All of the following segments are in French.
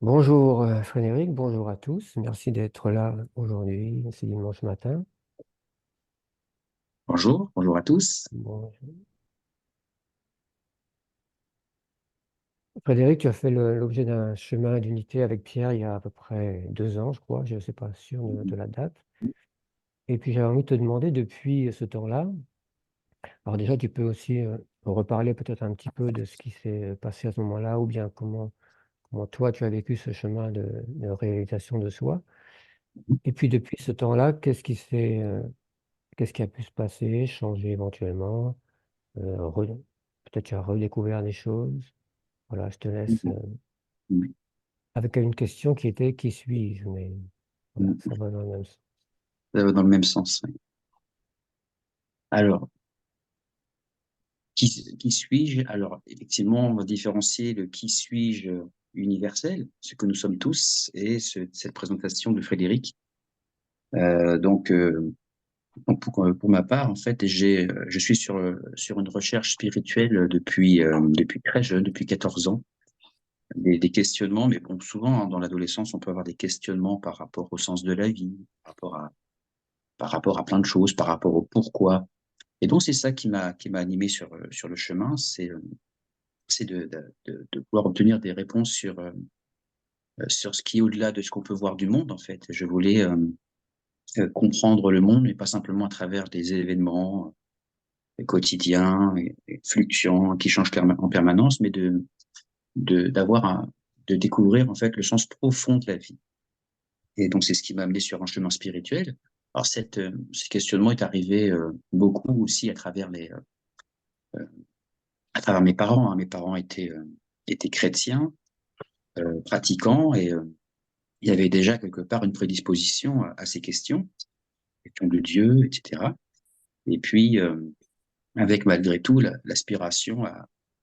Bonjour Frédéric, bonjour à tous. Merci d'être là aujourd'hui, c'est dimanche matin. Bonjour, bonjour à tous. Bon, Frédéric, tu as fait l'objet d'un chemin d'unité avec Pierre il y a à peu près 2 ans, je crois, je ne sais pas sûr de la date. Et puis j'avais envie de te demander depuis ce temps-là, alors déjà tu peux aussi reparler peut-être un petit peu de ce qui s'est passé à ce moment-là, ou bien comment toi tu as vécu ce chemin de réalisation de soi. Et puis depuis ce temps-là, qu'est-ce qui a pu se passer, changer éventuellement? Re Peut-être tu as redécouvert des choses. Voilà, je te laisse, avec une question qui était: «Qui suis-je?» Mais voilà, ça va dans le même sens. Ça va dans le même sens. Oui. Alors, qui suis-je? Alors, effectivement, on va différencier le qui suis-je universel, ce que nous sommes tous, et cette présentation de Frédéric. Donc, pour ma part, en fait, je suis sur une recherche spirituelle depuis très jeune, depuis 14 ans. Des questionnements, mais bon, souvent, hein, dans l'adolescence, on peut avoir des questionnements par rapport au sens de la vie, par rapport à plein de choses, par rapport au pourquoi. Et donc, c'est ça qui m'a animé sur le chemin, c'est de pouvoir obtenir des réponses sur ce qui est au-delà de ce qu'on peut voir du monde, en fait. Je voulais comprendre le monde, mais pas simplement à travers des événements quotidiens et fluctuants qui changent en permanence, mais d'avoir de découvrir, en fait, le sens profond de la vie. Et donc, c'est ce qui m'a amené sur un chemin spirituel. Alors, ce questionnement est arrivé beaucoup aussi à travers mes parents, hein. Mes parents étaient chrétiens, pratiquants, et il y avait déjà quelque part une prédisposition à ces questions de Dieu, etc. Et puis, avec malgré tout l'aspiration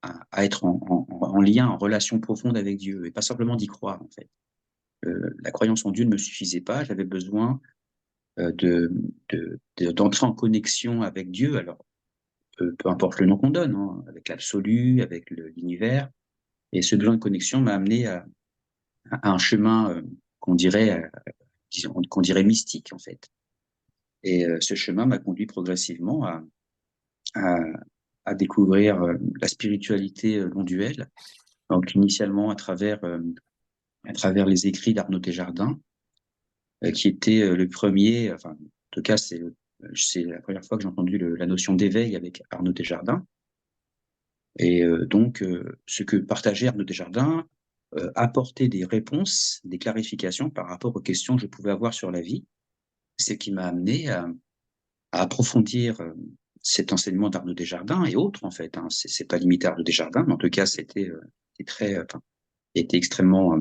à être en lien, en relation profonde avec Dieu, et pas simplement d'y croire, en fait. La croyance en Dieu ne me suffisait pas, j'avais besoin d'entrer en connexion avec Dieu, alors peu importe le nom qu'on donne, hein, avec l'absolu, avec l'univers. Et ce besoin de connexion m'a amené à un chemin qu'on dirait, qu'on dirait mystique, en fait. Et ce chemin m'a conduit progressivement à, à découvrir la spiritualité non duelle. Donc, initialement, à travers les écrits d'Arnaud Desjardins, qui était le premier, enfin, en tout cas, c'est la première fois que j'ai entendu la notion d'éveil avec Arnaud Desjardins. Et donc, ce que partageait Arnaud Desjardins apportait des réponses, des clarifications par rapport aux questions que je pouvais avoir sur la vie. Ce qui m'a amené à approfondir cet enseignement d'Arnaud Desjardins et autres, en fait, hein. C'est pas limité à Arnaud Desjardins, mais en tout cas, c'était très, enfin, était extrêmement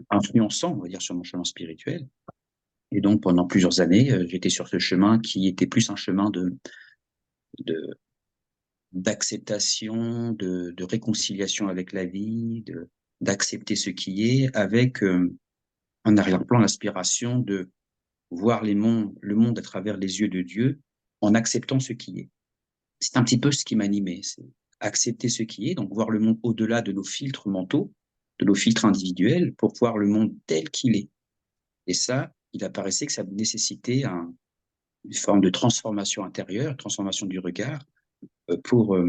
influençant, on va dire, sur mon chemin spirituel. Et donc, pendant plusieurs années, j'étais sur ce chemin qui était plus un chemin de d'acceptation, de réconciliation avec la vie, d'accepter ce qui est, avec en arrière-plan l'aspiration de voir le monde à travers les yeux de Dieu en acceptant ce qui est. C'est un petit peu ce qui m'animait, c'est accepter ce qui est, donc voir le monde au-delà de nos filtres mentaux, de nos filtres individuels, pour voir le monde tel qu'il est. Et ça, il apparaissait que ça nécessitait une forme de transformation intérieure, transformation du regard, pour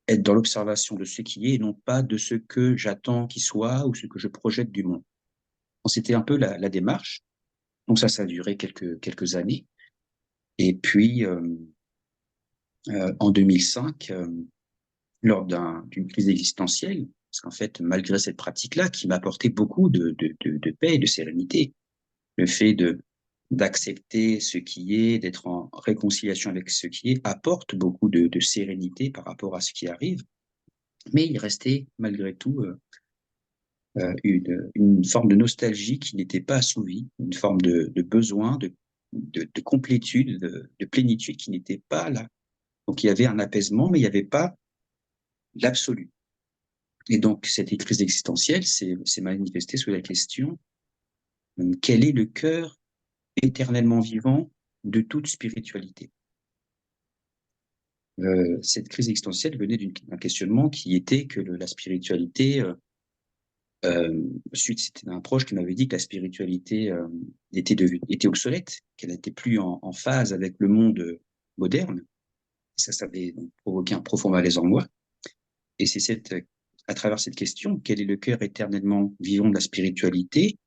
être dans l'observation de ce qui est et non pas de ce que j'attends qu'il soit ou ce que je projette du monde. Donc, c'était un peu la démarche. Donc ça a duré quelques années. Et puis, en 2005, lors d'une crise existentielle, parce qu'en fait, malgré cette pratique-là, qui m'apportait beaucoup de paix et de sérénité, le fait d'accepter ce qui est, d'être en réconciliation avec ce qui est, apporte beaucoup de sérénité par rapport à ce qui arrive. Mais il restait malgré tout une forme de nostalgie qui n'était pas assouvie, une forme de besoin, de complétude, de plénitude qui n'était pas là. Donc il y avait un apaisement, mais il n'y avait pas l'absolu. Et donc cette crise existentielle s'est manifestée sous la question quel est le cœur éternellement vivant de toute spiritualité? Cette crise existentielle venait d'un questionnement qui était que la spiritualité Ensuite, c'était un proche qui m'avait dit que la spiritualité était obsolète, qu'elle n'était plus en phase avec le monde moderne. Ça avait donc provoqué un profond malaise en moi. Et c'est à travers cette question, quel est le cœur éternellement vivant de la spiritualité,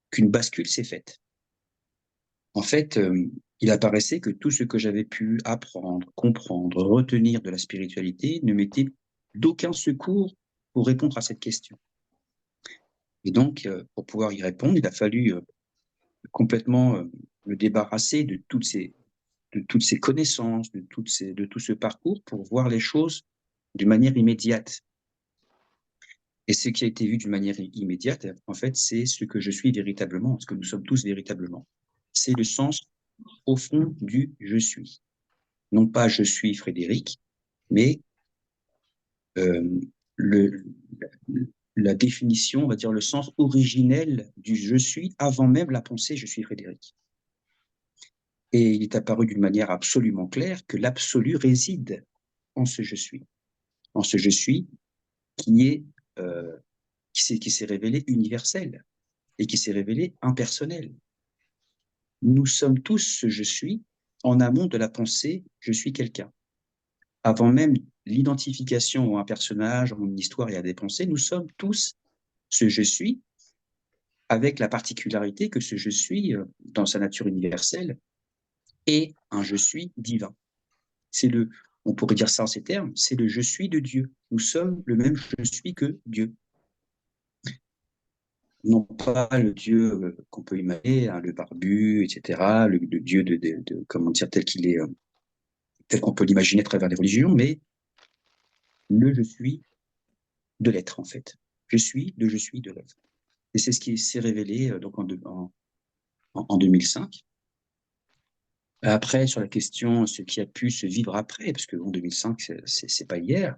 qu'une bascule s'est faite. En fait, il apparaissait que tout ce que j'avais pu apprendre, comprendre, retenir de la spiritualité ne m'était d'aucun secours pour répondre à cette question. Et donc, pour pouvoir y répondre, il a fallu complètement me débarrasser de toutes ces connaissances, de tout ce parcours pour voir les choses d'une manière immédiate. Et ce qui a été vu d'une manière immédiate, en fait, c'est ce que je suis véritablement, ce que nous sommes tous véritablement. C'est le sens profond du je suis. Non pas je suis Frédéric, mais euh, le, la définition, on va dire le sens originel du je suis avant même la pensée je suis Frédéric. Et il est apparu d'une manière absolument claire que l'absolu réside en ce je suis. En ce je suis qui est qui s'est révélé universel et qui s'est révélé impersonnel. Nous sommes tous ce je suis en amont de la pensée je suis quelqu'un. Avant même l'identification à un personnage, à une histoire et à des pensées, nous sommes tous ce je suis, avec la particularité que ce je suis, dans sa nature universelle, est un je suis divin. C'est le, on pourrait dire ça en ces termes, c'est le je suis de Dieu. Nous sommes le même je suis que Dieu. Non pas le Dieu qu'on peut imaginer, hein, le barbu, etc., le Dieu comment dire, tel qu'il est, tel qu'on peut l'imaginer à travers les religions, mais le je suis de l'être, en fait. Je suis de l'être. Et c'est ce qui s'est révélé donc en 2005. Après, sur la question, ce qui a pu se vivre après, parce qu'en 2005, c'est pas hier,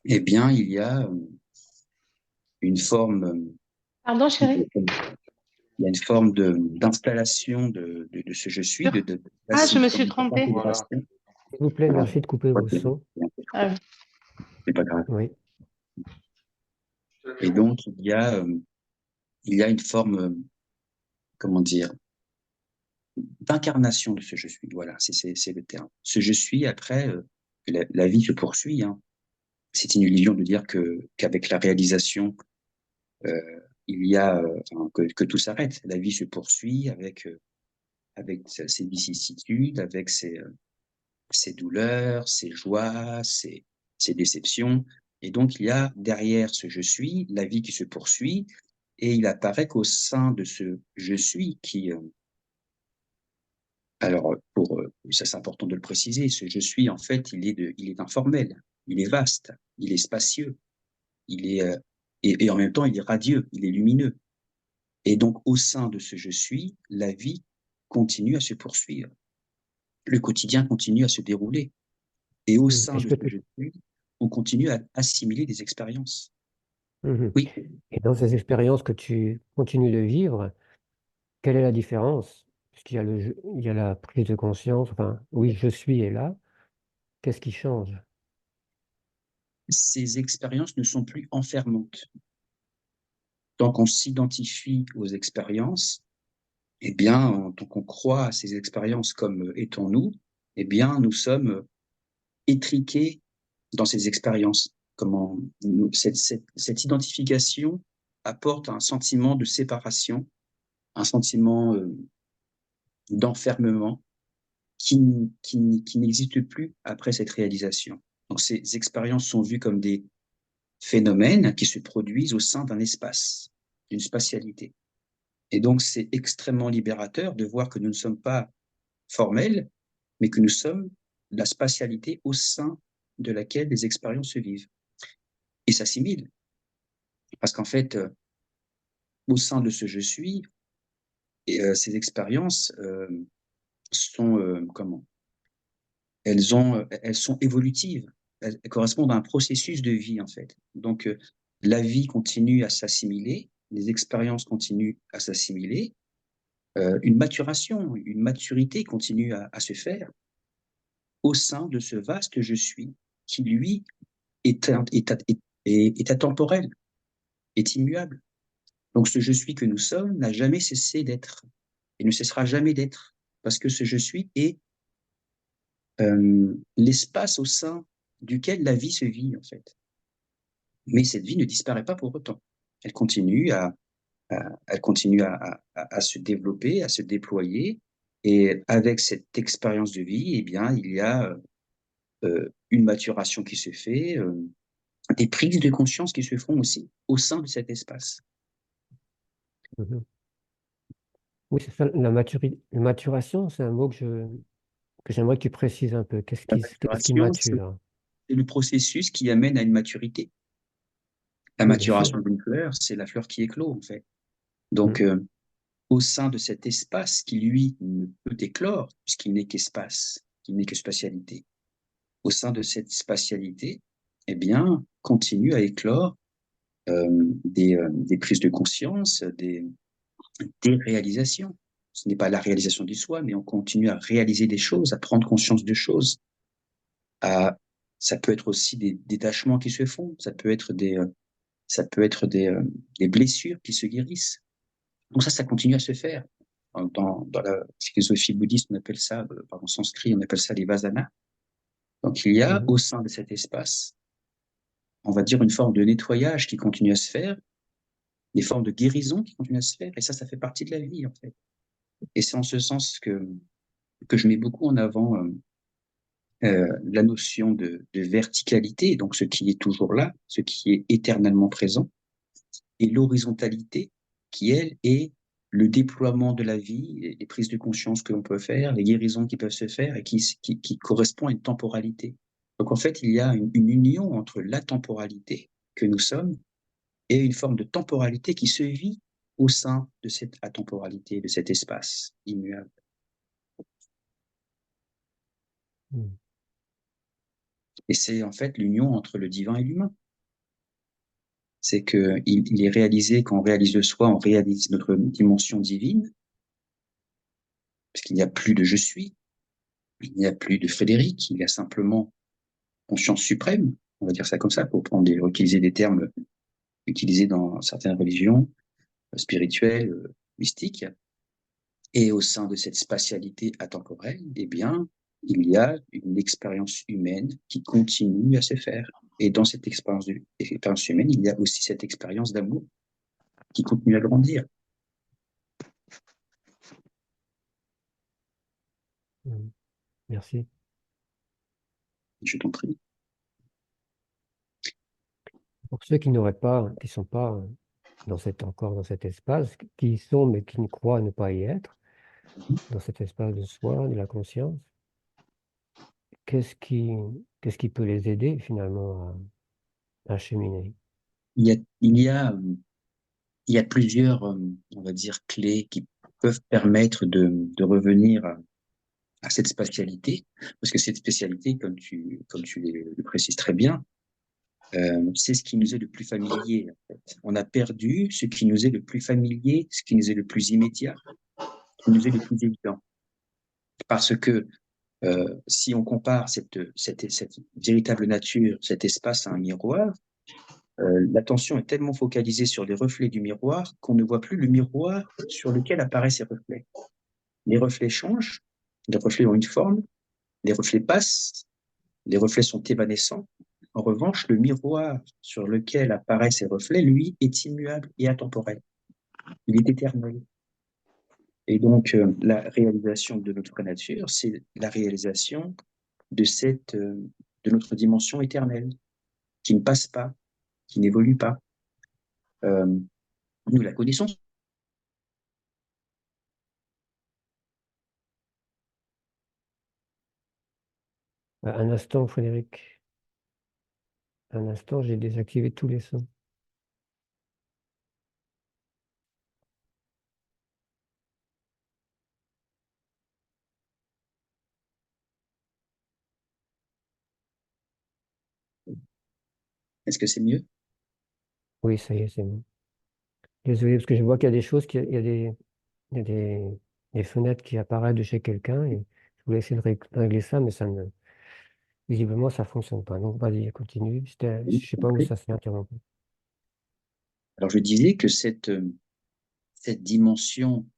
eh bien, il y a une forme, Pardon, il chérie? y a une forme d'installation de ce je suis, Ah, je me suis trompée. Voilà. S'il vous plaît, merci de couper vos sons. Ah, C'est pas grave. Oui. Et donc, il y a une forme, comment dire, d'incarnation de ce je suis. Voilà, c'est le terme. Ce je suis, après, la vie se poursuit. Hein. C'est une illusion de dire qu'avec la réalisation, il y a que tout s'arrête. La vie se poursuit avec ses vicissitudes, avec ses douleurs, ses joies, ses déceptions. Et donc, il y a derrière ce je suis, la vie qui se poursuit, et il apparaît qu'au sein de ce je suis qui, alors ça c'est important de le préciser, ce je suis en fait, il est informel, il est vaste, il est spacieux, il est et en même temps il est radieux, il est lumineux. Et donc au sein de ce je suis, la vie continue à se poursuivre, le quotidien continue à se dérouler. Et au sein Est-ce de que ce je suis, on continue à assimiler des expériences. Mhm. Oui, Et dans ces expériences que tu continues de vivre, quelle est la différence? Puisqu'il y a il y a la prise de conscience, enfin, oui, je suis est là. Qu'est-ce qui change? ces expériences ne sont plus enfermantes. Tant qu'on s'identifie aux expériences, eh bien, tant qu'on croit à ces expériences comme étant nous, eh bien, nous sommes étriqués dans ces expériences. Comment cette identification apporte un sentiment de séparation, un sentiment d'enfermement qui n'existe plus après cette réalisation. Donc ces expériences sont vues comme des phénomènes qui se produisent au sein d'un espace, d'une spatialité. Et donc c'est extrêmement libérateur de voir que nous ne sommes pas formels, mais que nous sommes la spatialité au sein de laquelle les expériences se vivent et s'assimilent. Parce qu'en fait, au sein de ce je suis, ces expériences sont comment elles sont évolutives. Elles correspondent à un processus de vie, en fait. Donc, la vie continue à s'assimiler, les expériences continuent à s'assimiler, une maturation, une maturité continue à se faire au sein de ce vaste je suis qui, lui, est atemporel. est immuable. Donc ce je suis que nous sommes n'a jamais cessé d'être et ne cessera jamais d'être, parce que ce je suis est l'espace au sein duquel la vie se vit, en fait. Mais cette vie ne disparaît pas pour autant. Elle continue elle continue à se développer, à se déployer. Et avec cette expérience de vie, eh bien, il y a une maturation qui se fait, des prises de conscience qui se font aussi au sein de cet espace. Mhm. Oui, c'est ça, la maturation, c'est un mot que j'aimerais que tu précises un peu. La Qu'est-ce qui maturation, mature? c'est le processus qui amène à une maturité. La Oui, bien sûr. maturation d'une fleur, c'est la fleur qui éclot, en fait. Donc, Mm. au sein de cet espace qui, lui, ne peut éclore, puisqu'il n'est qu'espace, qu'il n'est que spatialité, au sein de cette spatialité, eh bien, continue à éclore des prises de conscience, des réalisations. Ce n'est pas la réalisation du soi, mais on continue à réaliser des choses, à prendre conscience de choses. À, ça peut être aussi des détachements qui se font, ça peut être des blessures qui se guérissent. Donc ça continue à se faire. Dans la philosophie bouddhiste, on appelle ça, en sanskrit, on appelle ça les vasanas. Donc il y a Mhm. au sein de cet espace, on va dire, une forme de nettoyage qui continue à se faire, des formes de guérison qui continuent à se faire, et ça fait partie de la vie, en fait. Et c'est en ce sens que je mets beaucoup en avant la notion de verticalité, donc ce qui est toujours là, ce qui est éternellement présent, et l'horizontalité, qui, elle, est le déploiement de la vie, les prises de conscience que l'on peut faire, les guérisons qui peuvent se faire et qui correspond à une temporalité. Donc en fait, il y a une union entre la temporalité que nous sommes et une forme de temporalité qui se vit au sein de cette atemporalité, de cet espace immuable. Mm. Et c'est en fait l'union entre le divin et l'humain. C'est qu'il est réalisé, quand on réalise le soi, on réalise notre dimension divine, parce qu'il n'y a plus de je suis, il n'y a plus de Frédéric, il y a simplement conscience suprême, on va dire ça comme ça, pour utiliser des termes utilisés dans certaines religions spirituelles, mystiques. Et au sein de cette spatialité atemporelle, eh bien, il y a une expérience humaine qui continue à se faire. Et dans cette expérience humaine, il y a aussi cette expérience d'amour qui continue à grandir. Mm. Merci. Je t'en prie. Pour ceux qui n'auraient pas, qui sont pas encore dans cet espace, qui y sont mais qui ne croient ne pas y être, dans cet espace de soi, de la conscience, qu'est-ce qui, qu'est-ce qui peut les aider finalement à cheminer? Il y a, il y a, il y a plusieurs, on va dire, clés qui peuvent permettre de revenir à cette spatialité, parce que cette spatialité, comme tu le précises très bien, c'est ce qui nous est le plus familier, en fait. On a perdu ce qui nous est le plus familier, ce qui nous est le plus immédiat, ce qui nous est le plus évident. Parce que si on compare cette véritable nature, cet espace à un miroir, l'attention est tellement focalisée sur les reflets du miroir qu'on ne voit plus le miroir sur lequel apparaissent ces reflets. Les reflets changent, les reflets ont une forme, les reflets passent, les reflets sont évanescents. En revanche, le miroir sur lequel apparaissent ces reflets, lui, est immuable et atemporel. Il est éternel. Et donc, la réalisation de notre nature, c'est la réalisation de notre dimension éternelle, qui ne passe pas, qui n'évolue pas. Euh, nous la connaissons. Un instant, Frédéric. Un instant, j'ai désactivé tous les sons. Est-ce que c'est mieux? Oui, ça y est, c'est bon. Désolé, parce que je vois qu'il y a des choses, il y a des fenêtres qui apparaissent de chez quelqu'un et je voulais essayer de régler ça, mais visiblement, ça ne fonctionne pas. Donc, vas-y, continue. Je ne sais pas où ça s'est interrompu. Alors, je disais que cette dimension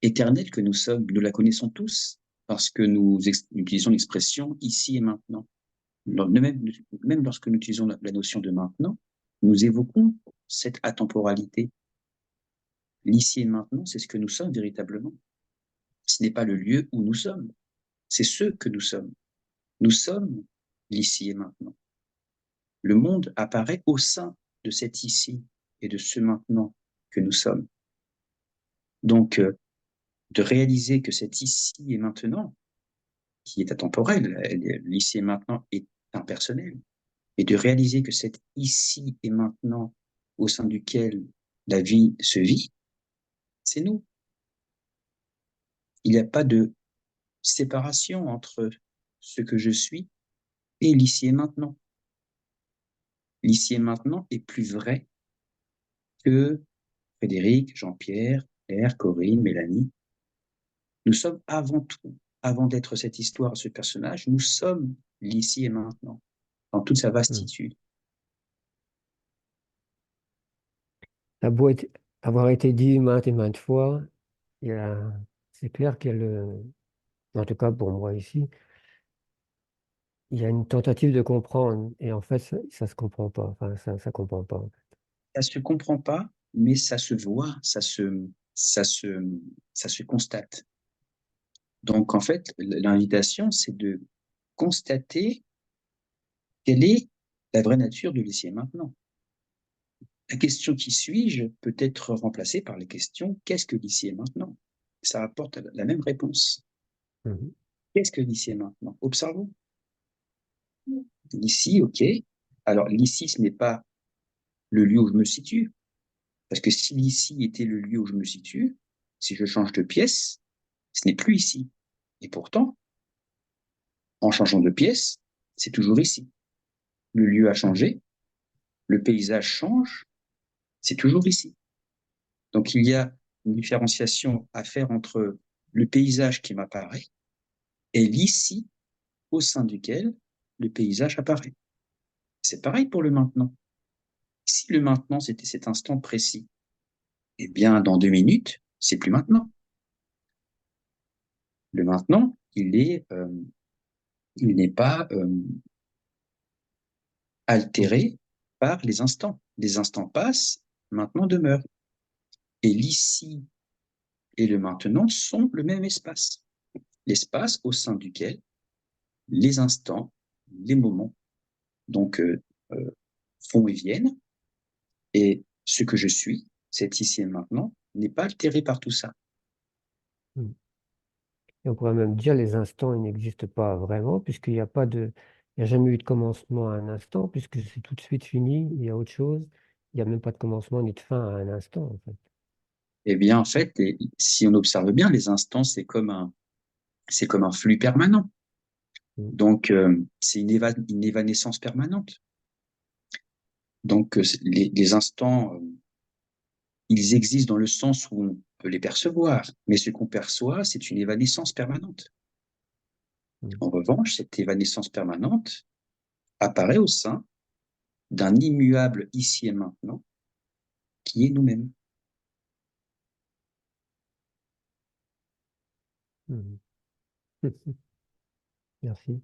éternelle que nous sommes, nous la connaissons tous parce que nous utilisons l'expression ici et maintenant. Même lorsque nous utilisons la notion de maintenant, nous évoquons cette atemporalité. L'ici et maintenant, c'est ce que nous sommes véritablement. Ce n'est pas le lieu où nous sommes, c'est ce que nous sommes. Nous sommes l'ici et maintenant. Le monde apparaît au sein de cet ici et de ce maintenant que nous sommes. Donc, de réaliser que cet ici et maintenant, qui est atemporel, l'ici et maintenant est impersonnel, et de réaliser que cet ici et maintenant au sein duquel la vie se vit, c'est nous. Il n'y a pas de séparation entre ce que je suis et l'ici et maintenant. L'ici et maintenant est plus vrai que Frédéric, Jean-Pierre, Claire, Corinne, Mélanie. Nous sommes avant tout, avant d'être cette histoire, ce personnage, nous sommes l'ici et maintenant, dans toute sa vastitude. Ça a beau avoir été dit maintes et maintes fois, c'est clair en tout cas pour moi ici, il y a une tentative de comprendre et en fait, ça se comprend pas. Enfin, ça comprend pas. Ça se comprend pas, mais ça se voit, ça se constate. Donc, en fait, l'invitation, c'est de constater quelle est la vraie nature de l'ici et maintenant. La question qui suis-je peut être remplacée par les questions qu'est-ce que l'ici et maintenant? Ça apporte la même réponse. Qu'est-ce que l'ici et maintenant? Observons. L'ici, ok. Alors, l'ici, ce n'est pas le lieu où je me situe. Parce que si l'ici était le lieu où je me situe, si je change de pièce, ce n'est plus ici. Et pourtant, en changeant de pièce, c'est toujours ici. Le lieu a changé, le paysage change, c'est toujours ici. Donc il y a une différenciation à faire entre le paysage qui m'apparaît et l'ici au sein duquel le paysage apparaît. C'est pareil pour le maintenant. Si le maintenant c'était cet instant précis, eh bien dans 2 minutes, c'est plus maintenant. Le maintenant, il n'est pas altéré par les instants. Les instants passent, maintenant demeure. Et l'ici et le maintenant sont le même espace. L'espace au sein duquel les instants, les moments, donc font et viennent. Et ce que je suis, cet ici et maintenant, n'est pas altéré par tout ça. Et on pourrait même dire les instants, ils n'existent pas vraiment, puisqu'il n'y a pas il n'y a jamais eu de commencement à un instant, puisque c'est tout de suite fini, il y a autre chose. Il n'y a même pas de commencement ni de fin à un instant, en fait. Eh bien, en fait, si on observe bien, les instants, c'est comme un flux permanent. Donc, c'est une évanescence permanente. Donc, les instants, ils existent dans le sens où on peut les percevoir, mais ce qu'on perçoit, c'est une évanescence permanente. En revanche, cette évanescence permanente apparaît au sein d'un immuable ici et maintenant, qui est nous-mêmes. Merci.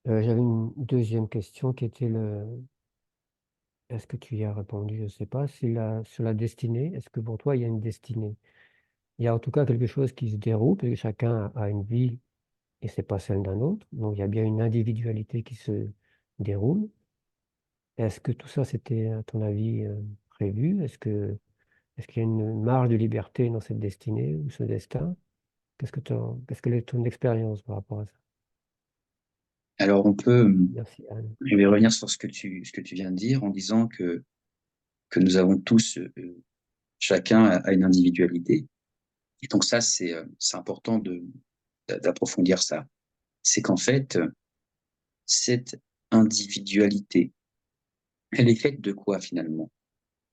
J'avais une deuxième question qui était est-ce que tu y as répondu? Je ne sais pas. C'est sur la destinée. Est-ce que pour toi, il y a une destinée? Il y a en tout cas quelque chose qui se déroule, parce que chacun a une vie et c'est pas celle d'un autre. Donc, il y a bien une individualité qui se déroule. Est-ce que tout ça, c'était, à ton avis, prévu? Est-ce qu'il y a une marge de liberté dans cette destinée ou ce destin? Quelle est ton expérience par rapport à ça? Alors, Merci, Anne. je vais revenir sur ce que tu viens de dire en disant que nous avons tous, chacun a une individualité. Et donc ça, c'est important d'approfondir ça. C'est qu'en fait, cette individualité, elle est faite de quoi finalement?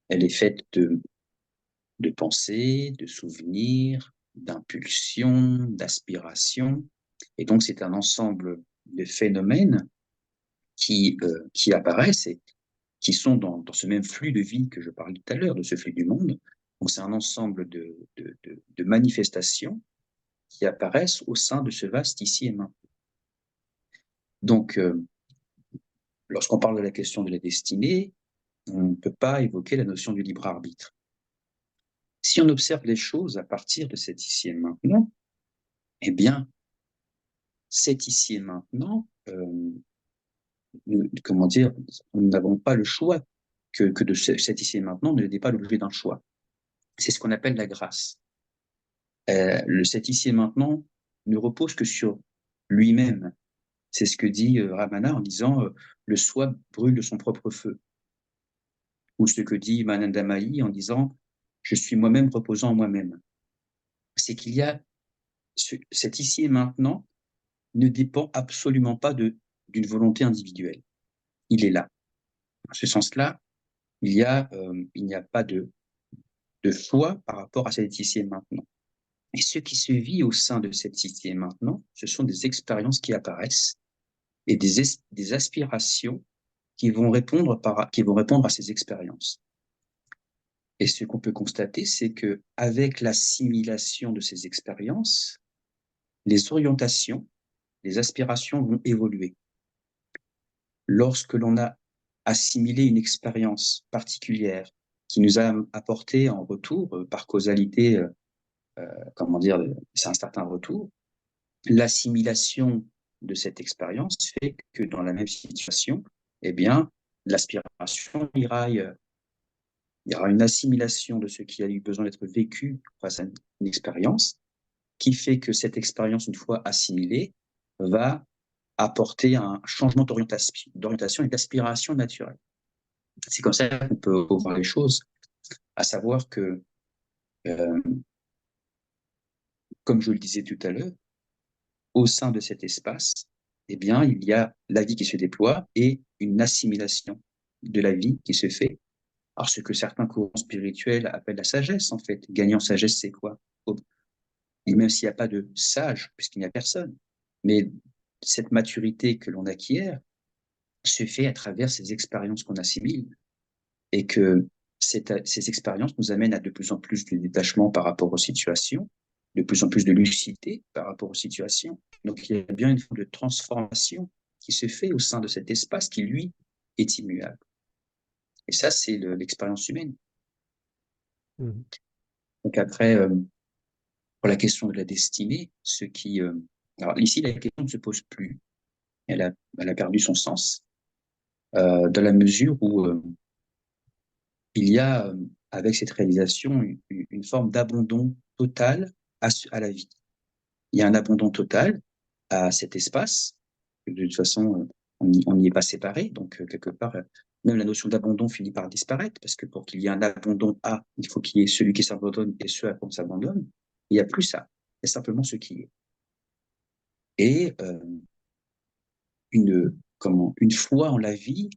Elle est faite de pensées, de souvenirs, d'impulsions, d'aspirations. Et donc, c'est un ensemble de phénomènes qui apparaissent qui sont dans ce même flux de vie que je parlais tout à l'heure, de ce flux du monde. Donc, c'est un ensemble de manifestations qui apparaissent au sein de ce vaste ici et maintenant. Donc, lorsqu'on parle de la question de la destinée, on ne peut pas évoquer la notion du libre arbitre. Si on observe les choses à partir de cet ici et maintenant, eh bien, cet ici et maintenant, comment dire, nous n'avons pas le choix que de cet ici et maintenant n'est pas l'objet d'un choix. C'est ce qu'on appelle la grâce. Cet ici et maintenant ne repose que sur lui-même. C'est ce que dit Ramana en disant le soi brûle de son propre feu. Ou ce que dit Mananda Mahi en disant je suis moi-même reposant en moi-même. C'est qu'il y a cet ici et maintenant ne dépend absolument pas d'une volonté individuelle. Il est là. En ce sens-là, il n'y a pas de choix par rapport à cet ici et maintenant. Et ce qui se vit au sein de cet ici et maintenant, ce sont des expériences qui apparaissent et des aspirations qui vont répondre à ces expériences. Et ce qu'on peut constater, c'est que avec l'assimilation de ces expériences, les orientations, les aspirations vont évoluer. Lorsque l'on a assimilé une expérience particulière qui nous a apporté en retour, par causalité, comment dire, c'est un certain retour, l'assimilation de cette expérience fait que dans la même situation, eh bien, l'aspiration ira ailleurs. Il y aura une assimilation de ce qui a eu besoin d'être vécu face à une expérience qui fait que cette expérience, une fois assimilée, va apporter un changement d'orientation et d'aspiration naturelle. C'est comme ça qu'on peut voir les choses, à savoir que, comme je le disais tout à l'heure, au sein de cet espace, eh bien, il y a la vie qui se déploie et une assimilation de la vie qui se fait. Alors, ce que certains courants spirituels appellent la sagesse, en fait. Gagner en sagesse, c'est quoi? Et même s'il n'y a pas de sage, puisqu'il n'y a personne, mais cette maturité que l'on acquiert se fait à travers ces expériences qu'on assimile et que ces expériences nous amènent à de plus en plus de détachement par rapport aux situations, de plus en plus de lucidité par rapport aux situations. Donc, il y a bien une forme de transformation qui se fait au sein de cet espace qui, lui, est immuable. Et ça, c'est l'expérience humaine. Mmh. Donc après, pour la question de la destinée, alors ici, la question ne se pose plus. Elle a perdu son sens, dans la mesure où il y a, avec cette réalisation, une forme d'abandon total à la vie. Il y a un abandon total à cet espace. De toute façon, on n'y est pas séparé. Donc, quelque part, même la notion d'abandon finit par disparaître, parce que pour qu'il y ait un abandon à, il faut qu'il y ait celui qui s'abandonne et ce à quoi on s'abandonne. Il n'y a plus ça. Il y a simplement ce qui est. Et une foi en la vie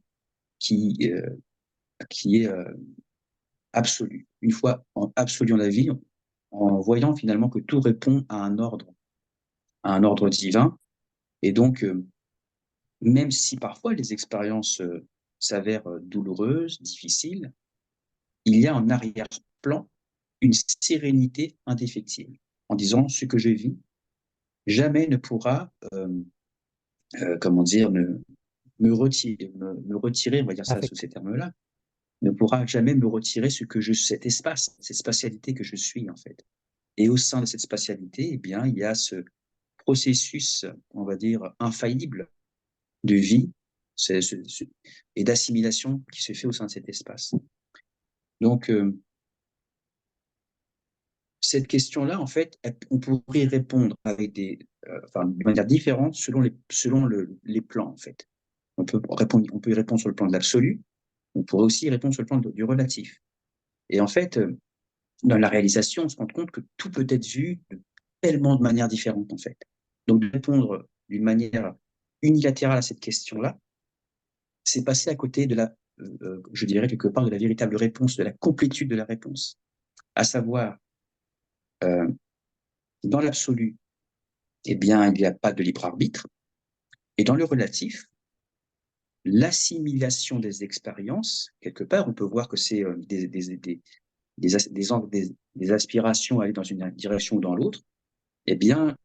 qui est absolue. Une foi absolue en la vie, en voyant finalement que tout répond à un ordre divin. Et donc, même si parfois les expériences s'avèrent douloureuses, difficiles, il y a en arrière-plan une sérénité indéfectible, en disant ce que je vis jamais ne pourra, comment dire, me retirer, on va dire ça sous Affect. ces termes-là, ne pourra jamais me retirer cet espace, cette spatialité que je suis en fait. Et au sein de cette spatialité, eh bien, il y a ce processus, on va dire, infaillible de vie et d'assimilation qui se fait au sein de cet espace. Donc, cette question-là, en fait, on pourrait y répondre avec de manière différente selon les plans, en fait. On peut y répondre sur le plan de l'absolu, on pourrait aussi y répondre sur le plan du relatif. Et en fait, dans la réalisation, on se rend compte que tout peut être vu tellement de manières différentes, en fait. Donc, de répondre d'une manière unilatérale à cette question-là, c'est passer à côté je dirais quelque part, de la véritable réponse, de la complétude de la réponse. À savoir, dans l'absolu, eh bien, il n'y a pas de libre arbitre. Et dans le relatif, l'assimilation des expériences, quelque part, on peut voir que c'est des aspirations à aller dans une direction ou dans l'autre, eh bien,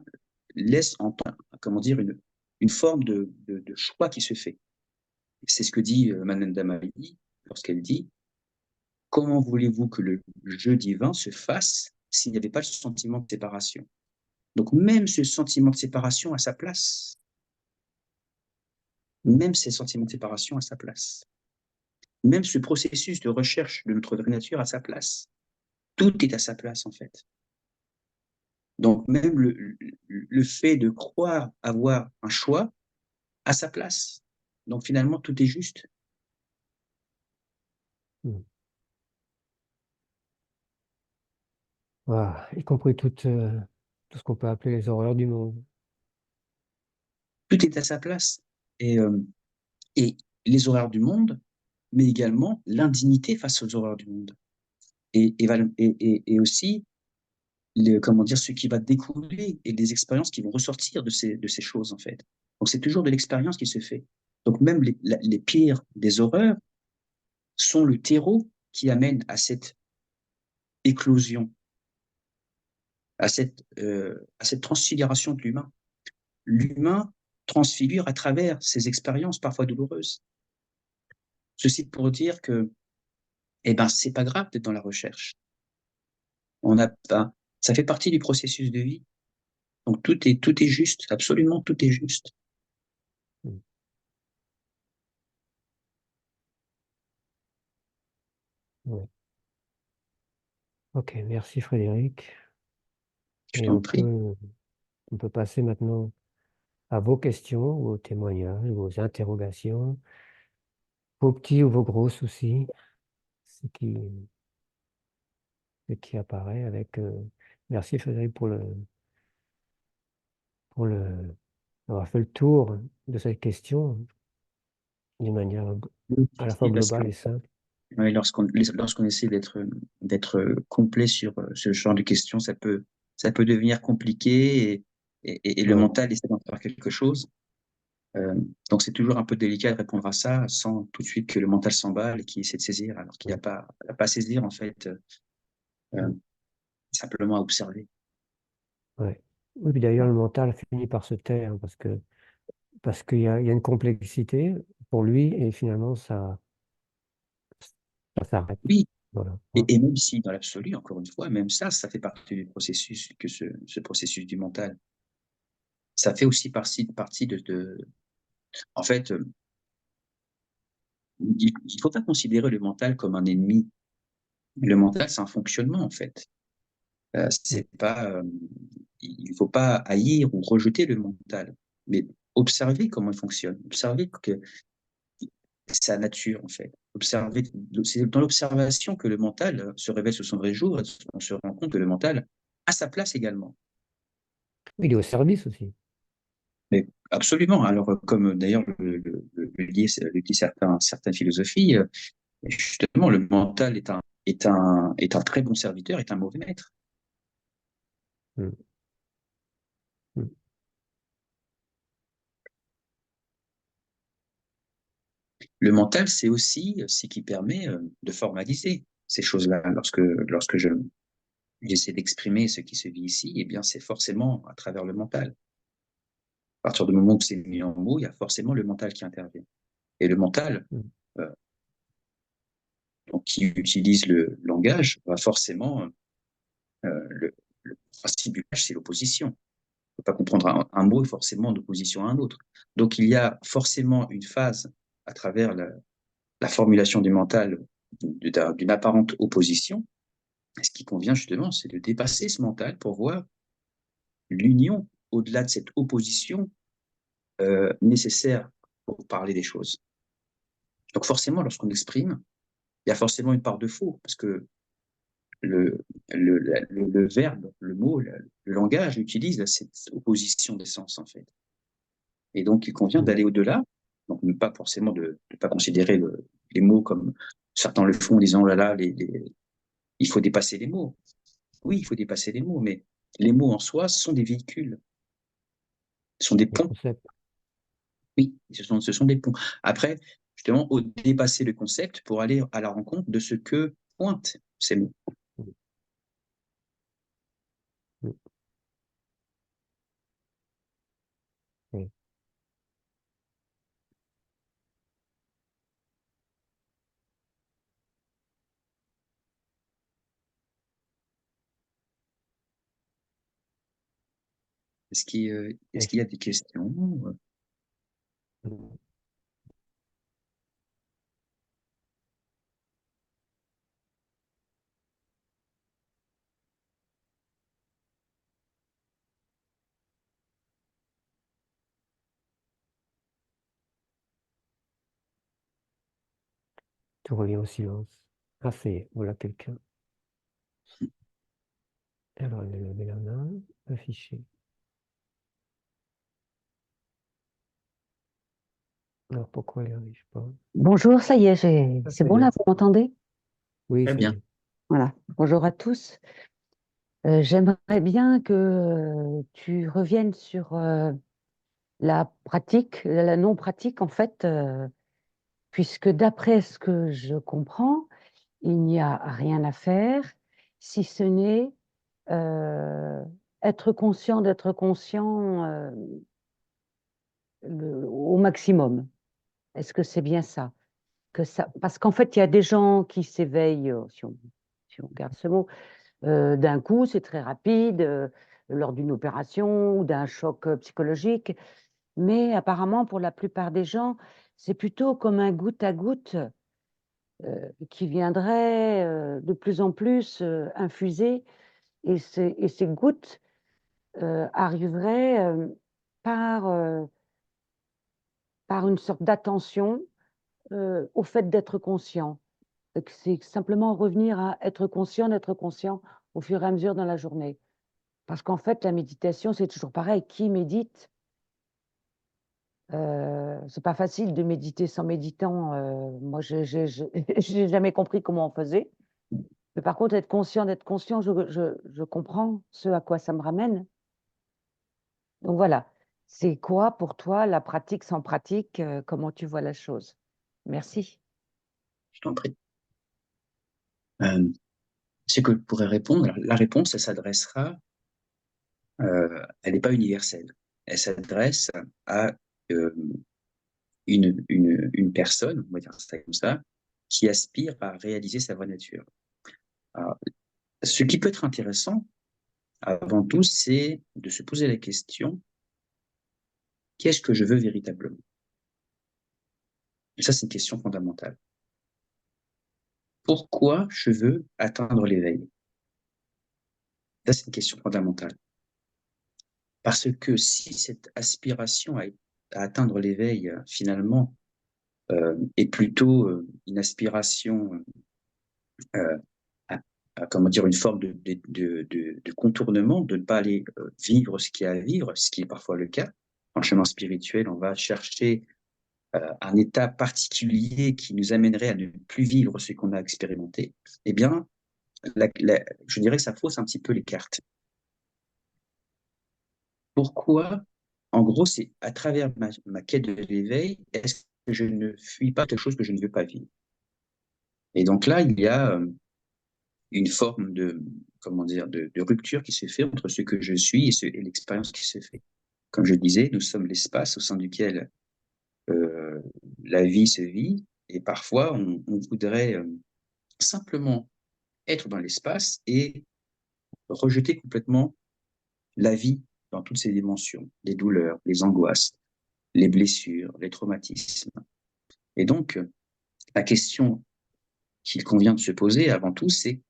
laisse entendre, comment dire, une forme de choix qui se fait. C'est ce que dit Mananda Mahdi lorsqu'elle dit « Comment voulez-vous que le jeu divin se fasse s'il n'y avait pas le sentiment de séparation ?» Donc même ce sentiment de séparation a sa place. Même ces sentiments de séparation a sa place. Même ce processus de recherche de notre vraie nature a sa place. Tout est à sa place, en fait. Donc même le fait de croire avoir un choix a sa place. Donc finalement, tout est juste. Voilà, y compris tout ce qu'on peut appeler les horreurs du monde. Tout est à sa place. Et les horreurs du monde, mais également l'indignité face aux horreurs du monde. Et aussi, comment dire, ce qui va découler et des expériences qui vont ressortir de ces choses, en fait. Donc c'est toujours de l'expérience qui se fait. Donc même les pires des horreurs sont le terreau qui amène à cette éclosion, à cette transfiguration de l'humain. L'humain transfigure à travers ses expériences parfois douloureuses. Ceci pour dire que, eh ben, c'est pas grave d'être dans la recherche. On n'a pas, ça fait partie du processus de vie. Donc tout est juste, absolument tout est juste. Oui. Ok, merci Frédéric. Je Et t'en prie. on peut passer maintenant à vos questions, vos témoignages, vos interrogations, vos petits ou vos gros soucis, ce qui, ce qui apparaît avec. Merci Frédéric pour avoir fait le tour de cette question d'une manière à la fois Parce que globale et simple. ouais, lorsqu'on essaie d'être complet sur ce genre de questions, ça peut devenir compliqué et le Ouais, mental essaie d'en faire quelque chose. Donc c'est toujours un peu délicat de répondre à ça sans tout de suite que le mental s'emballe et qu'il essaie de saisir, alors qu'il n'y a pas à saisir en fait, simplement à observer. ouais. Oui, puis d'ailleurs, le mental finit par se taire parce qu'il y a une complexité pour lui et finalement, ça s'arrête. Oui, Voilà. Ouais. et même si dans l'absolu, encore une fois, même ça fait partie du processus, que ce processus du mental. Ça fait aussi partie en fait, il ne faut pas considérer le mental comme un ennemi. Le mental, c'est un fonctionnement, en fait. C'est pas, il ne faut pas haïr ou rejeter le mental, mais observer comment il fonctionne, observer que sa nature, en fait. Observer, c'est dans l'observation que le mental se révèle sous son vrai jour, et on se rend compte que le mental a sa place également. Il est au service aussi. Mais absolument. Alors, comme d'ailleurs le dit certaines philosophies, justement, le mental est un très bon serviteur, est un mauvais maître. Mm. Mm. Le mental, c'est aussi ce qui permet de formaliser ces choses-là. Lorsque j'essaie d'exprimer ce qui se vit ici, eh bien, c'est forcément à travers le mental. À partir du moment où c'est mis en mots, il y a forcément le mental qui intervient. Et le mental, Mm. euh, donc, qui utilise le langage, va forcément, le principe du langage, c'est l'opposition. On ne peut pas comprendre un mot forcément en opposition à un autre. Donc, il y a forcément une phase à travers la formulation du mental d'une apparente opposition. Ce qui convient justement, c'est de dépasser ce mental pour voir l'union au-delà de cette opposition nécessaire pour parler des choses. Donc forcément, lorsqu'on exprime, il y a forcément une part de faux, parce que le verbe, le mot, le langage utilise cette opposition des sens, en fait. Et donc, il convient Mm. d'aller au-delà, donc ne pas forcément de ne pas considérer les mots comme certains le font en disant, oh là là, il faut dépasser les mots. Oui, il faut dépasser les mots, mais les mots en soi sont des véhicules, sont des Les ponts. concepts. Oui, ce sont des ponts. Après, justement, dépasser le concept pour aller à la rencontre de ce que pointent ces mots. Mm. Mm. Oui. Est-ce qu'il y a des questions? Mm. Tout revient au silence. Ah, c'est, voilà quelqu'un. Alors, elle a levé la main, affiché. Alors, pourquoi elle n'arrive pas? Bonjour, ça y est, Ah, c'est ça bon y est. là, vous m'entendez? Oui, Très ça y bien. est. Voilà. Bonjour à tous. J'aimerais bien que tu reviennes sur la pratique, la non-pratique en fait, puisque d'après ce que je comprends, il n'y a rien à faire si ce n'est euh, être conscient d'être conscient au maximum. Est-ce que c'est bien ça? Parce qu'en fait, il y a des gens qui s'éveillent, si on garde ce mot, d'un coup, c'est très rapide, lors d'une opération ou d'un choc psychologique. Mais apparemment, pour la plupart des gens, c'est plutôt comme un goutte à goutte qui viendrait de plus en plus infuser. Et ces gouttes arriveraient par, par une sorte d'attention au fait d'être conscient. C'est simplement revenir à être conscient d'être conscient au fur et à mesure dans la journée. Parce qu'en fait, la méditation, c'est toujours pareil. Qui médite? C'est pas facile de méditer sans méditant. Moi, j'ai jamais compris comment on faisait. Mais par contre, être conscient d'être conscient, je comprends ce à quoi ça me ramène. Donc voilà. C'est quoi pour toi la pratique sans pratique? Comment tu vois la chose? Merci. Je t'en prie. Ce que je pourrais répondre, alors, la réponse, elle s'adressera, elle n'est pas universelle. Elle s'adresse à euh, une personne, on va dire ça comme ça, qui aspire à réaliser sa vraie nature. Alors, ce qui peut être intéressant, avant tout, c'est de se poser la question, qu'est-ce que je veux véritablement? Et ça, c'est une question fondamentale. Pourquoi je veux atteindre l'éveil? Ça, c'est une question fondamentale. Parce que si cette aspiration à atteindre l'éveil, finalement, est plutôt une aspiration euh, comment dire, une forme de contournement, de ne pas aller vivre ce qu'il y a à vivre, ce qui est parfois le cas. En chemin spirituel, on va chercher un état particulier qui nous amènerait à ne plus vivre ce qu'on a expérimenté. Eh bien, je dirais que ça fausse un petit peu les cartes. Pourquoi? En gros, c'est à travers ma quête de l'éveil, est-ce que je ne fuis pas quelque chose que je ne veux pas vivre? Et donc là, il y a une forme de, comment dire, de rupture qui se fait entre ce que je suis et l'expérience qui se fait. Comme je disais, nous sommes l'espace au sein duquel euh, la vie se vit, et parfois on voudrait simplement être dans l'espace et rejeter complètement la vie dans toutes ses dimensions, les douleurs, les angoisses, les blessures, les traumatismes. Et donc, la question qu'il convient de se poser avant tout, c'est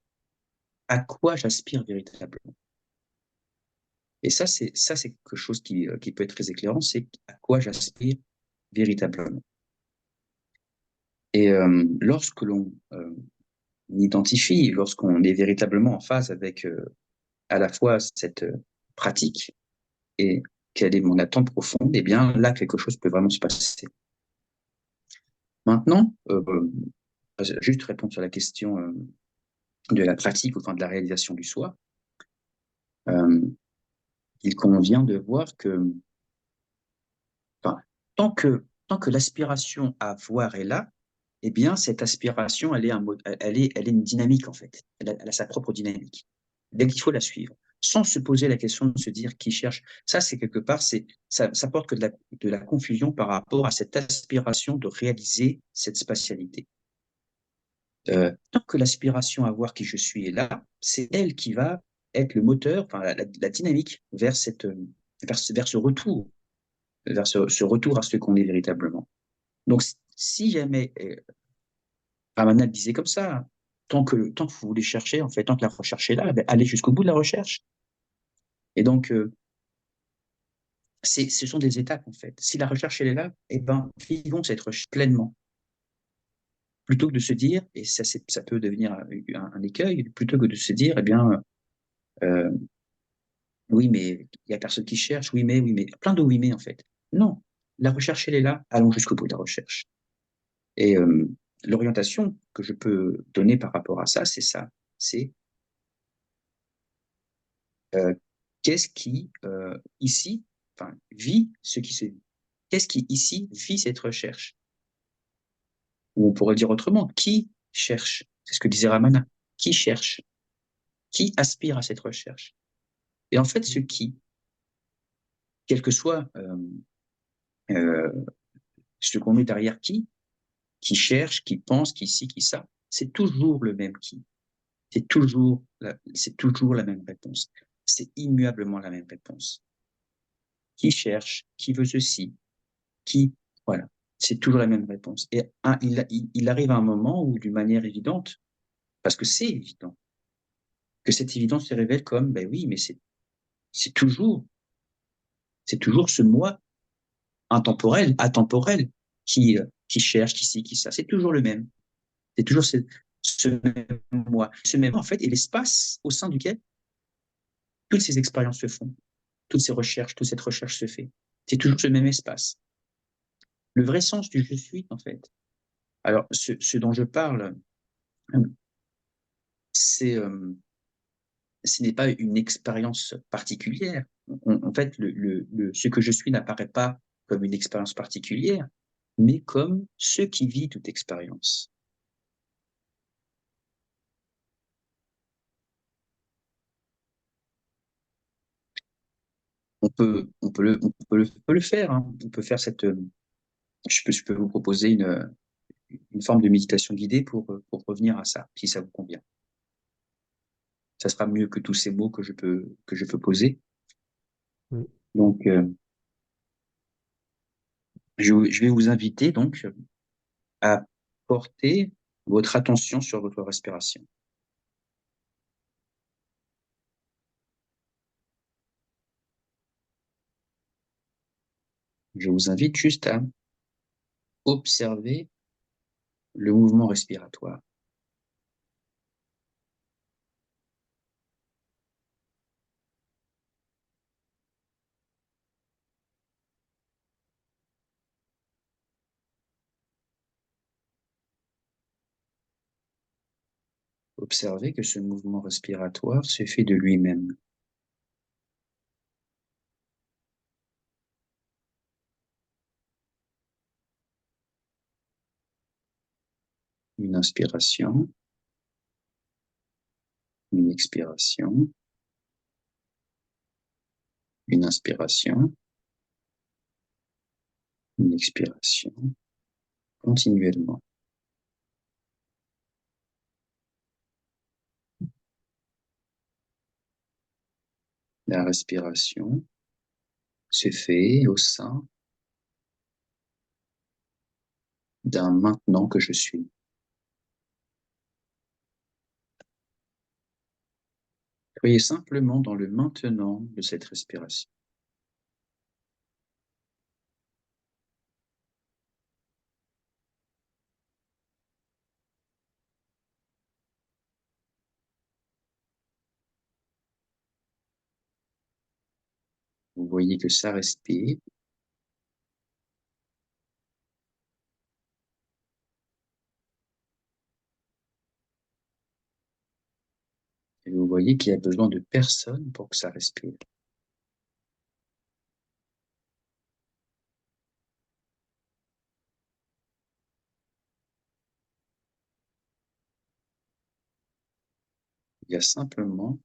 à quoi j'aspire véritablement? Et ça, c'est quelque chose qui peut être très éclairant, c'est à quoi j'aspire véritablement. Et lorsque l'on identifie, lorsqu'on est véritablement en phase avec à la fois cette pratique et quelle est mon attente profonde, eh bien là, quelque chose peut vraiment se passer. Maintenant, juste répondre sur la question de la pratique, enfin de la réalisation du soi, il convient de voir que, enfin, tant que l'aspiration à voir est là, eh bien, cette aspiration, elle est une dynamique, en fait. Elle a sa propre dynamique. Donc, il faut la suivre, sans se poser la question de se dire qui cherche. Ça, c'est quelque part, ça porte que de la confusion par rapport à cette aspiration de réaliser cette spatialité. Tant que l'aspiration à voir qui je suis est là, c'est elle qui va être le moteur, enfin, la dynamique vers vers ce retour, vers ce retour à ce qu'on est véritablement. Donc, si jamais Ramana disait comme ça, hein, tant que vous voulez chercher, en fait, tant que la recherche est là, ben, allez jusqu'au bout de la recherche. Et donc, ce sont des étapes, en fait. Si la recherche, elle est là, eh ben, vivons cette recherche pleinement. Plutôt que de se dire, et ça peut devenir un écueil, plutôt que de se dire, eh bien, euh, oui, mais il n'y a personne qui cherche, oui, mais, plein de oui, mais, en fait. Non, la recherche, elle est là, allons jusqu'au bout de la recherche. Et l'orientation que je peux donner par rapport à ça, c'est ça. C'est qu'est-ce qui, ici, enfin, vit ce qui se vit? Qu'est-ce qui, ici, vit cette recherche? Ou on pourrait dire autrement, qui cherche? C'est ce que disait Ramana. Qui cherche? Qui aspire à cette recherche? Et en fait, ce qui, quel que soit euh, ce qu'on met derrière qui cherche, qui pense, qui ci, qui ça, c'est toujours le même qui. C'est toujours la même réponse. C'est immuablement la même réponse. Qui cherche? Qui veut ceci? Qui, voilà. C'est toujours la même réponse. Et il arrive à un moment où, d'une manière évidente, parce que c'est évident, que cette évidence se révèle comme, ben oui, mais c'est toujours, c'est toujours ce moi intemporel, atemporel, qui cherche, qui ci, qui ça. C'est toujours le même. C'est toujours ce même moi. Ce même, en fait, est l'espace au sein duquel toutes ces expériences se font, toutes ces recherches, toute cette recherche se fait. C'est toujours ce même espace. Le vrai sens du je suis, en fait. Alors, ce dont je parle, c'est, ce n'est pas une expérience particulière. En fait, ce que je suis n'apparaît pas comme une expérience particulière, mais comme ce qui vit toute expérience. On peut le faire. Hein. On peut faire je peux vous proposer une forme de méditation guidée pour revenir à ça, si ça vous convient. Ça sera mieux que tous ces mots que je peux poser. Donc, je vais vous inviter donc à porter votre attention sur votre respiration. Je vous invite juste à observer le mouvement respiratoire. Observez que ce mouvement respiratoire se fait de lui-même. Une inspiration, une expiration, une inspiration, une expiration, continuellement. La respiration se fait au sein d'un maintenant que je suis. Soyez simplement dans le maintenant de cette respiration. Vous voyez que ça respire. Et vous voyez qu'il y a besoin de personne pour que ça respire. Il y a simplement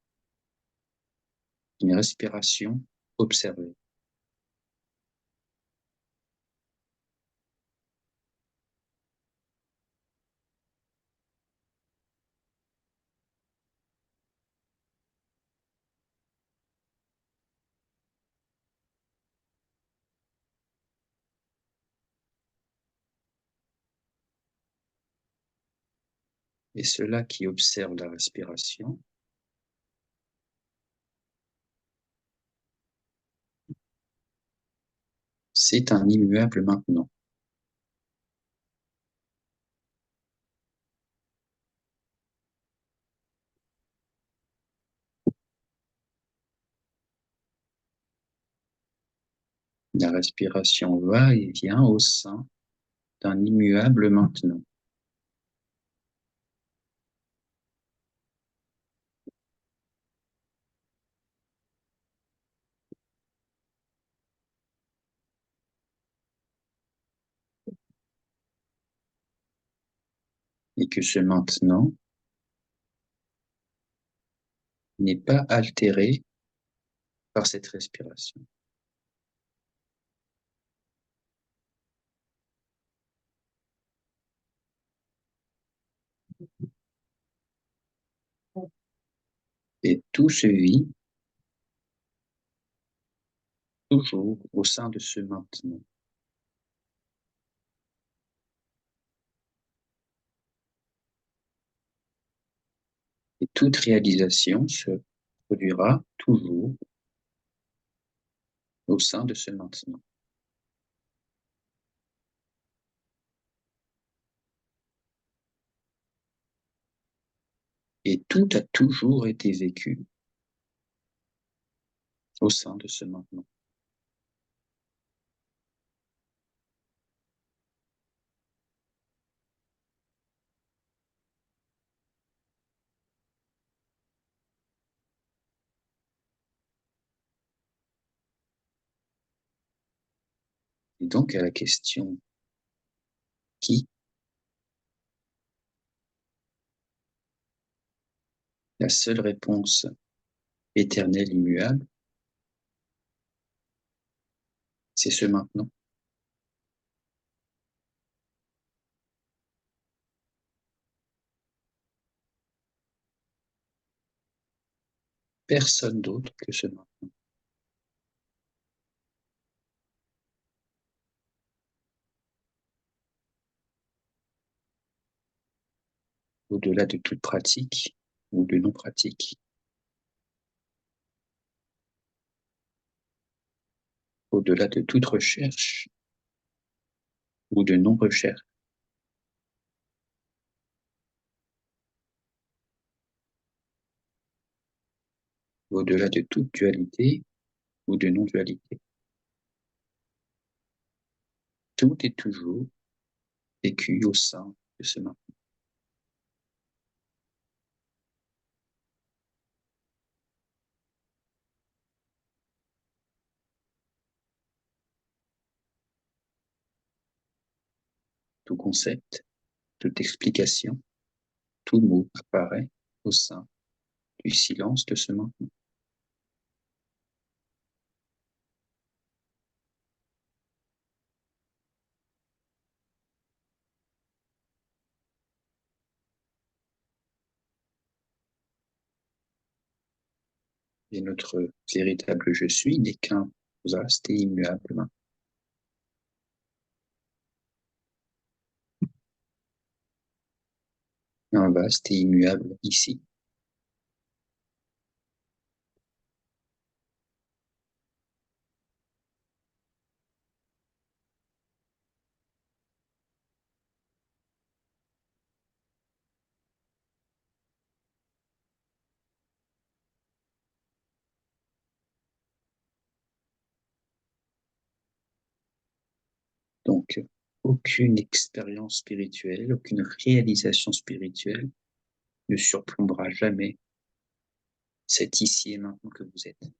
une respiration observée. Et ceux-là qui observent la respiration c'est un immuable maintenant. La respiration va et vient au sein d'un immuable maintenant. Et que ce maintenant n'est pas altéré par cette respiration. Et tout se vit toujours au sein de ce maintenant. Et toute réalisation se produira toujours au sein de ce maintenant. Et tout a toujours été vécu au sein de ce maintenant. Et donc à la question qui, la seule réponse éternelle, immuable, c'est ce maintenant. Personne d'autre que ce maintenant. Au-delà de toute pratique ou de non-pratique, au-delà de toute recherche ou de non-recherche, au-delà de toute dualité ou de non-dualité. Tout est toujours vécu au sein de ce maintenant. Tout concept, toute explication, tout mot apparaît au sein du silence de ce maintenant. Et notre véritable je suis n'est qu'un vaste et immuable maintenant. Un vaste et immuable ici. Donc, aucune expérience spirituelle, aucune réalisation spirituelle ne surplombera jamais cet ici et maintenant que vous êtes.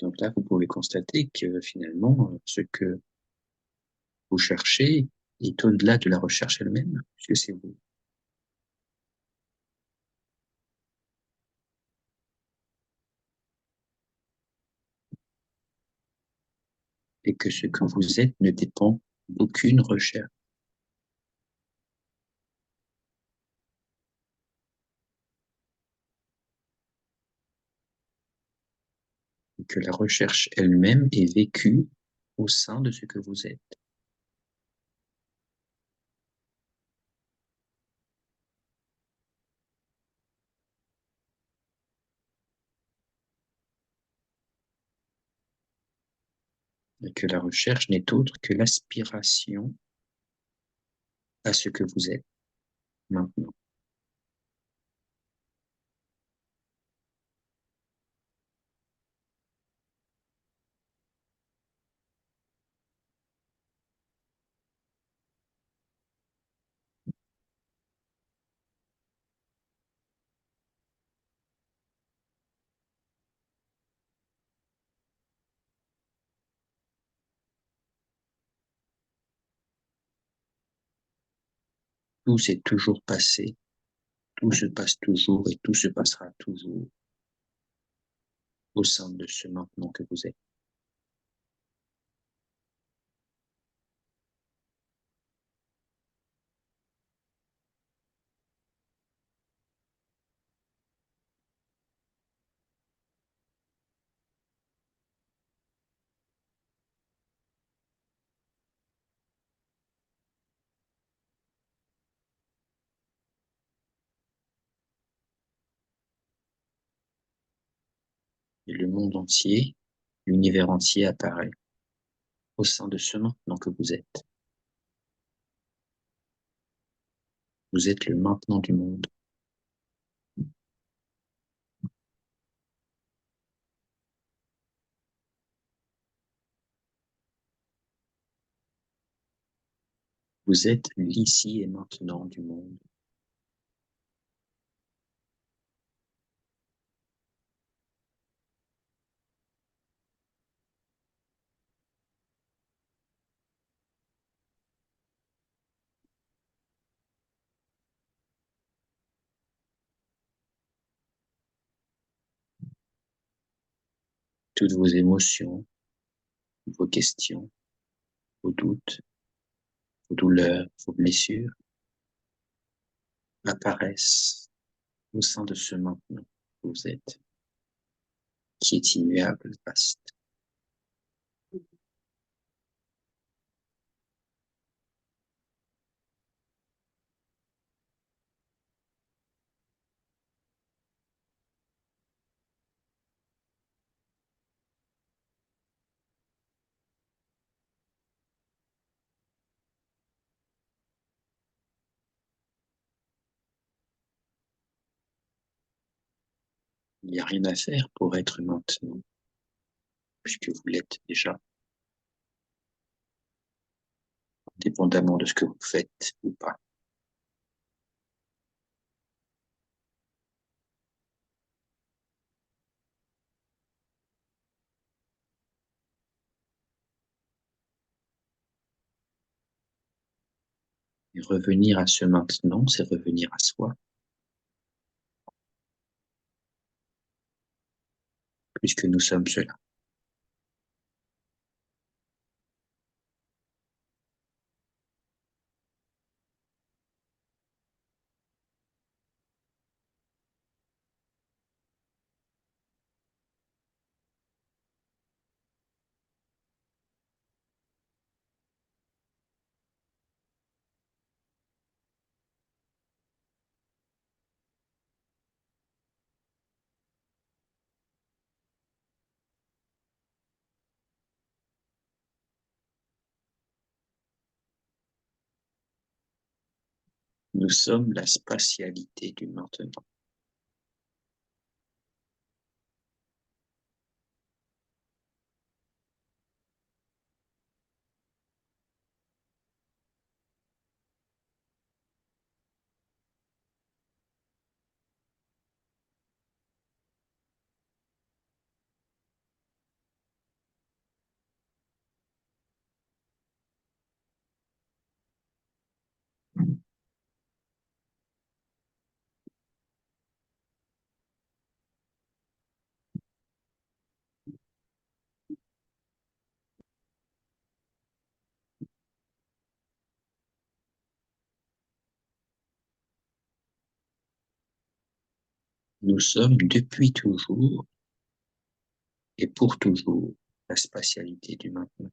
Donc là, vous pouvez constater que finalement, ce que vous cherchez est au-delà de la recherche elle-même, puisque c'est vous. Et que ce que vous êtes ne dépend d'aucune recherche. Et que la recherche elle-même est vécue au sein de ce que vous êtes. Et que la recherche n'est autre que l'aspiration à ce que vous êtes maintenant. Tout s'est toujours passé, tout se passe toujours et tout se passera toujours au sein de ce maintenant que vous êtes. Et le monde entier, l'univers entier apparaît au sein de ce maintenant que vous êtes. Vous êtes le maintenant du monde. Vous êtes l'ici et maintenant du monde. Toutes vos émotions, vos questions, vos doutes, vos douleurs, vos blessures apparaissent au sein de ce maintenant que vous êtes, qui est immuable, vaste. Il n'y a rien à faire pour être maintenant, puisque vous l'êtes déjà, dépendamment de ce que vous faites ou pas. Et revenir à ce maintenant, c'est revenir à soi, puisque nous sommes cela. Nous sommes la spatialité du maintenant. nous sommes depuis toujours et pour toujours la spatialité du maintenant.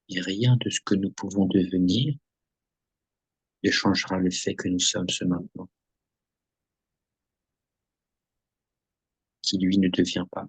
Et rien de ce que nous pouvons devenir ne changera le fait que nous sommes ce maintenant, qui lui ne devient pas.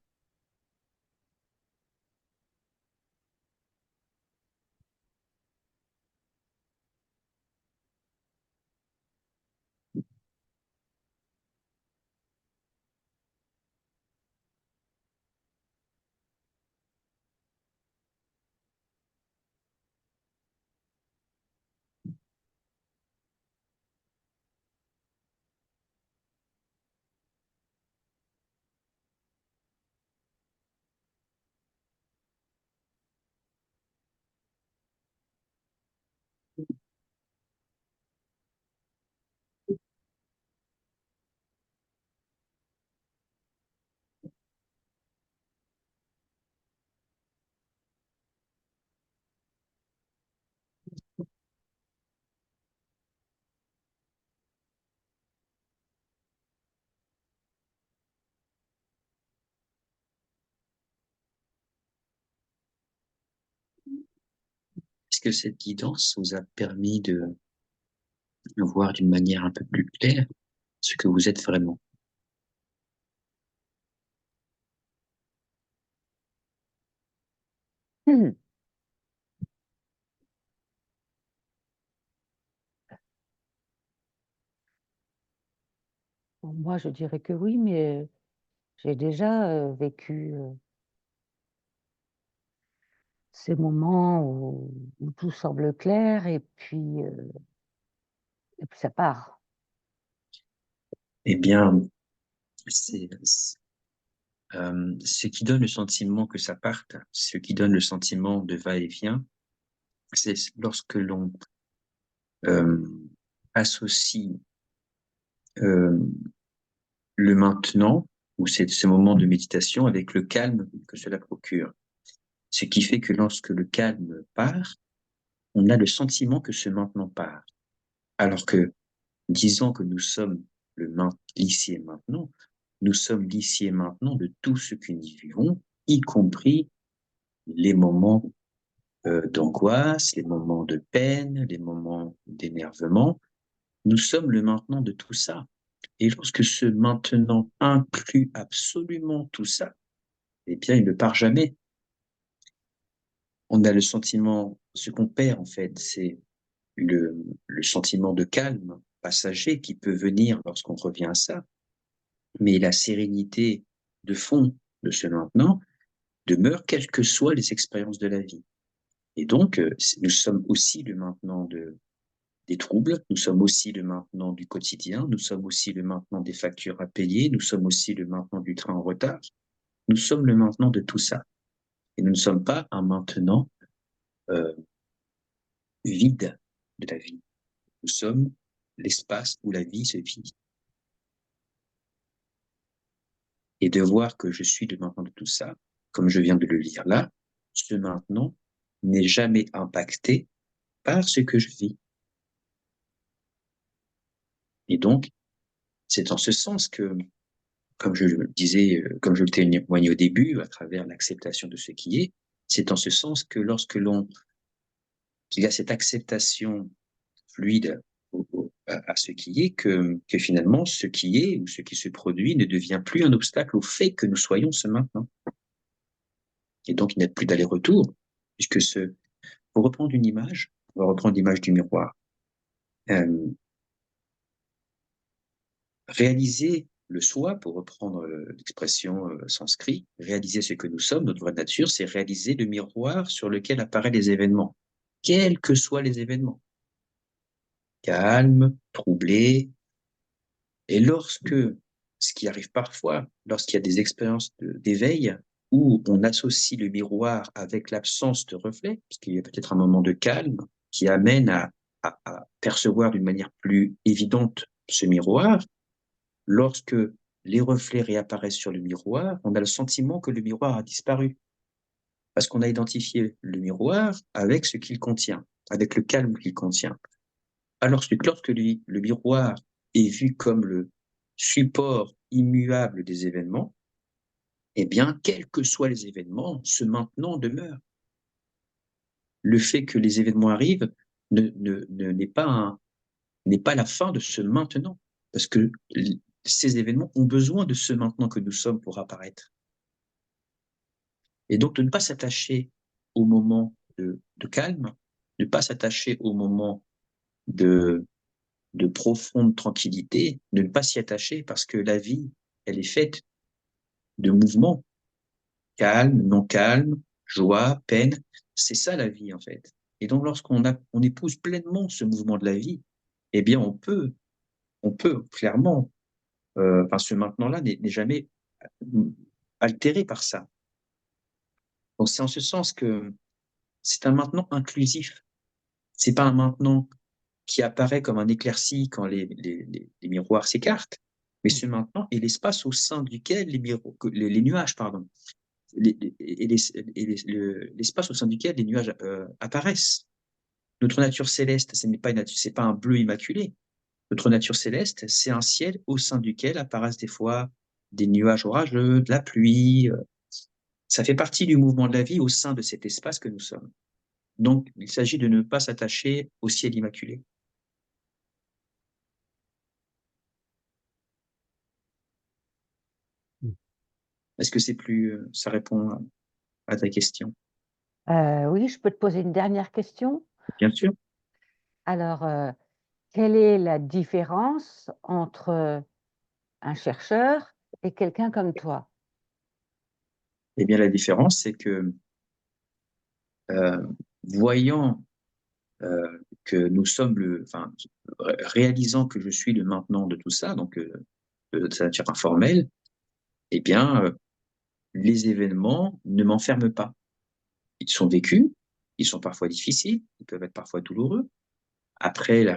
Est-ce que cette guidance vous a permis de voir d'une manière un peu plus claire ce que vous êtes vraiment? Bon, moi, je dirais que oui, mais j'ai déjà vécu ces moments où tout semble clair et puis ça part. Eh bien, c'est ce qui donne le sentiment que ça parte, ce qui donne le sentiment de va-et-vient, c'est lorsque l'on associe euh, le maintenant, ou ce moment de méditation, avec le calme que cela procure. Ce qui fait que lorsque le calme part, on a le sentiment que ce maintenant part. Alors que, disons que nous sommes l'ici et maintenant, nous sommes l'ici et maintenant de tout ce que nous vivons, y compris les moments d'angoisse, les moments de peine, les moments d'énervement. Nous sommes le maintenant de tout ça. Et lorsque ce maintenant inclut absolument tout ça, eh bien, il ne part jamais. On a le sentiment, ce qu'on perd en fait, c'est le sentiment de calme passager qui peut venir lorsqu'on revient à ça. Mais la sérénité de fond de ce maintenant demeure quelles que soient les expériences de la vie. Et donc, nous sommes aussi le maintenant des troubles, nous sommes aussi le maintenant du quotidien, nous sommes aussi le maintenant des factures à payer, nous sommes aussi le maintenant du train en retard, nous sommes le maintenant de tout ça. Et nous ne sommes pas un maintenant vide de la vie. Nous sommes l'espace où la vie se vit. Et de voir que je suis le maintenant de tout ça, comme je viens de le lire là, ce maintenant n'est jamais impacté par ce que je vis. Et donc, c'est en ce sens que, comme je le disais, comme je le témoignais au début, à travers l'acceptation de ce qui est, c'est en ce sens que qu'il y a cette acceptation fluide à ce qui est, que finalement, ce qui est ou ce qui se produit ne devient plus un obstacle au fait que nous soyons ce maintenant. Et donc, il n'y a plus d'aller-retour, puisque pour reprendre une image, on va reprendre l'image du miroir. Réaliser le soi, pour reprendre l'expression sanskrit, réaliser ce que nous sommes, notre vraie nature, c'est réaliser le miroir sur lequel apparaissent les événements, quels que soient les événements. Calme, troublé. Et lorsque ce qui arrive parfois lorsqu'il y a des expériences d'éveil où on associe le miroir avec l'absence de reflet, parce qu'il y a peut-être un moment de calme qui amène à percevoir d'une manière plus évidente ce miroir. Lorsque les reflets réapparaissent sur le miroir, on a le sentiment que le miroir a disparu, parce qu'on a identifié le miroir avec ce qu'il contient, avec le calme qu'il contient. Alors que lorsque le miroir est vu comme le support immuable des événements, eh bien, quels que soient les événements, ce maintenant demeure. Le fait que les événements arrivent n'est pas la fin de ce maintenant, parce que ces événements ont besoin de ce maintenant que nous sommes pour apparaître. Et donc, de ne pas s'attacher au moment de calme, ne pas s'attacher au moment de profonde tranquillité, de ne pas s'y attacher parce que la vie, elle est faite de mouvements, calme, non calme, joie, peine. C'est ça la vie en fait. Et donc lorsqu'on épouse pleinement ce mouvement de la vie, eh bien on peut clairement, ce maintenant-là n'est jamais altéré par ça. Donc c'est en ce sens que c'est un maintenant inclusif. C'est pas un maintenant qui apparaît comme un éclairci quand les miroirs s'écartent, mais ce maintenant est l'espace au sein duquel les nuages, pardon, l'espace au sein duquel les nuages apparaissent. Notre nature céleste, c'est pas un bleu immaculé. Notre nature céleste, c'est un ciel au sein duquel apparaissent des fois des nuages orageux, de la pluie. Ça fait partie du mouvement de la vie au sein de cet espace que nous sommes. Donc, il s'agit de ne pas s'attacher au ciel immaculé. Est-ce que ça répond à ta question? Oui, je peux te poser une dernière question? Bien sûr. Alors, quelle est la différence entre un chercheur et quelqu'un comme toi? Eh bien, la différence, c'est que voyant que nous sommes réalisant que je suis le maintenant de tout ça, donc de sa nature informelle, eh bien, les événements ne m'enferment pas. Ils sont vécus, ils sont parfois difficiles, ils peuvent être parfois douloureux. Après, la